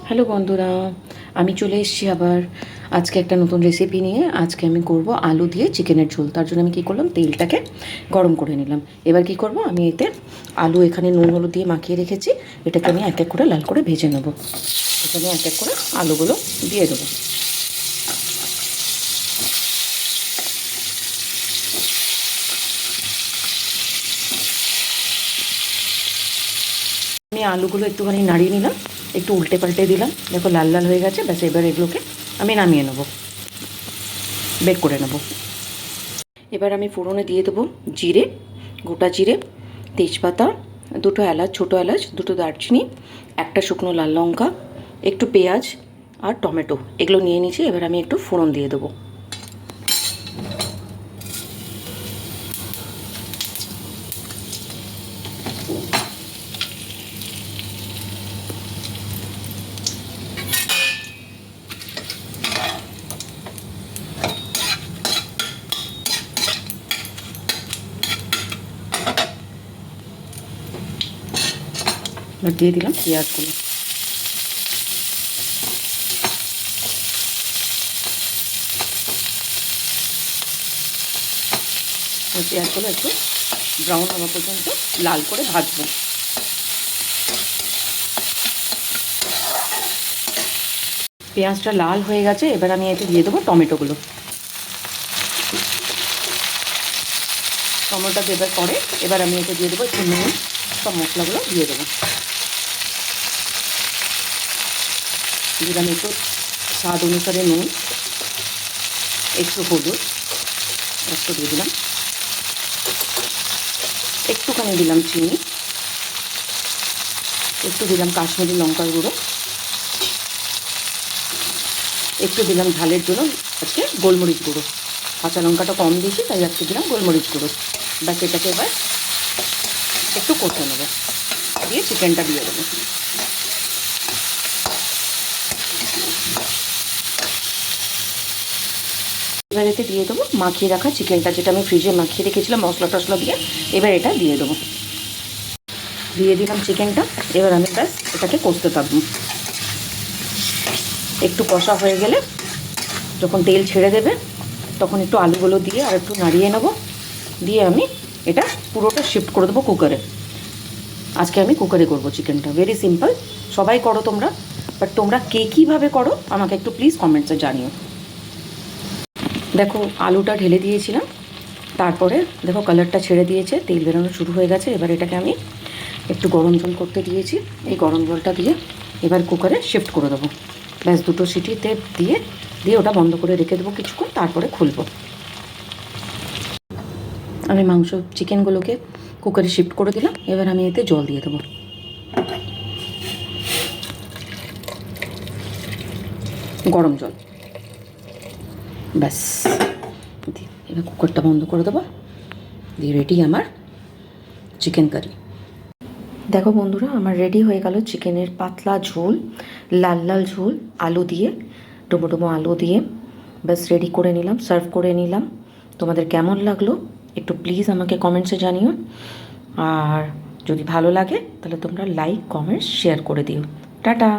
Hello বন্ধুরা, আমি চলে এসেছি আবার আজকে একটা নতুন রেসিপি নিয়ে। আজকে আমি করব আলু দিয়ে চিকেনের ঝোল। তার জন্য আমি কী করলাম, তেলটাকে গরম করে নিলাম। এবার কি করব, আমি এতে আলু এখানে নুন হলুদ দিয়ে মাখিয়ে রেখেছি, এটাকে আমি এক এক করে লাল করে ভেজে নেব। এখানে এক এক করে আলুগুলো দিয়ে দেবো। আমি আলুগুলো একটুখানি নাড়িয়ে নিলাম, একটু উল্টে পাল্টে দিলাম, দেখো লাল লাল হয়ে গেছে। ব্যাস এবার এগুলোকে আমি নামিয়ে নেব, বের করে নেব। এবার আমি ফোড়নে দিয়ে দেবো জিরে, গোটা জিরে, তেজপাতা, দুটো এলাচ, ছোটো এলাচ, দুটো দারচিনি, একটা শুকনো লাল লঙ্কা, একটু পেঁয়াজ আর টমেটো, এগুলো নিয়ে নিয়েছি। এবার আমি একটু ফোড়ন দিয়ে দেবো। এবার দিয়ে দিলাম পেঁয়াজগুলো। পেঁয়াজগুলো একটু ব্রাউন হওয়া পর্যন্ত লাল করে ভাজবো। পেঁয়াজটা লাল হয়ে গেছে, এবার আমি এতে দিয়ে দেবো টমেটোগুলো। টমেটো দেবার পরে এবার আমি এতে দিয়ে দেবো একটু নুন, সব মশলাগুলো দিয়ে দেবো। দিলাম একটু স্বাদ অনুসারে নুন, একটু হলুদ একটু দিয়ে দিলাম, একটুখানি দিলাম চিনি, একটু দিলাম কাশ্মীরি লঙ্কার গুঁড়ো, একটু দিলাম ঝালের জন্য আজকে গোলমরিচ গুঁড়ো। কাঁচা লঙ্কাটা কম দিয়েছি তাই আজকে দিলাম গোলমরিচ গুঁড়ো। ব্যাস এটাকে এবার একটু কষে নেবো, দিয়ে চিকেনটা দিয়ে দেবো। এবার এতে দিয়ে দেবো মাখিয়ে রাখা চিকেনটা, যেটা আমি ফ্রিজে মাখিয়ে রেখেছিলাম মশলা টশলা দিয়ে। এবার এটা দিয়ে দেবো, দিয়ে দিলাম চিকেনটা। এবার আমি ব্যাস এটাকে কষতে থাকবো। একটু কষা হয়ে গেলে, যখন তেল ছেড়ে দেবে, তখন একটু আলুগুলো দিয়ে আর একটু নাড়িয়ে নেবো। দিয়ে আমি এটা পুরোটা শিফট করে দেবো কুকারে। আজকে আমি কুকারে করবো চিকেনটা, ভেরি সিম্পল। সবাই করো তোমরা, বাট তোমরা কে কীভাবে করো আমাকে একটু প্লিজ কমেন্টসে জানিও। দেখো আলুটা ঢেলে দিয়েছিলাম, তারপরে দেখো কালারটা ছেড়ে দিয়েছে, তেল বেরোনো শুরু হয়ে গেছে। এবার এটাকে আমি একটু গরম জল করতে দিয়েছি, এই গরম জলটা দিয়ে এবার কুকারে শিফট করে দেবো। ব্যাস দুটো সিটিতে দিয়ে দিয়ে ওটা বন্ধ করে রেখে দেবো কিছুক্ষণ, তারপরে খুলবো। আমি চিকেনগুলোকে কুকারে শিফট করে দিলাম। এবার আমি এতে জল দিয়ে দেবো, গরম জল। ব্যাস এবার কুকারটা বন্ধ করে দেবো, দিয়ে রেডি আমার চিকেন কারি। দেখো বন্ধুরা, আমার রেডি হয়ে গেল চিকেনের পাতলা ঝোল, লাল লাল ঝোল, আলু দিয়ে, ডুমো ডুমো আলু দিয়ে। ব্যাস রেডি করে নিলাম, সার্ভ করে নিলাম। তোমাদের কেমন লাগলো একটু প্লিজ আমাকে কমেন্টসে জানিও। আর যদি ভালো লাগে তাহলে তোমরা লাইক কমেন্টস শেয়ার করে দিও। টাটা।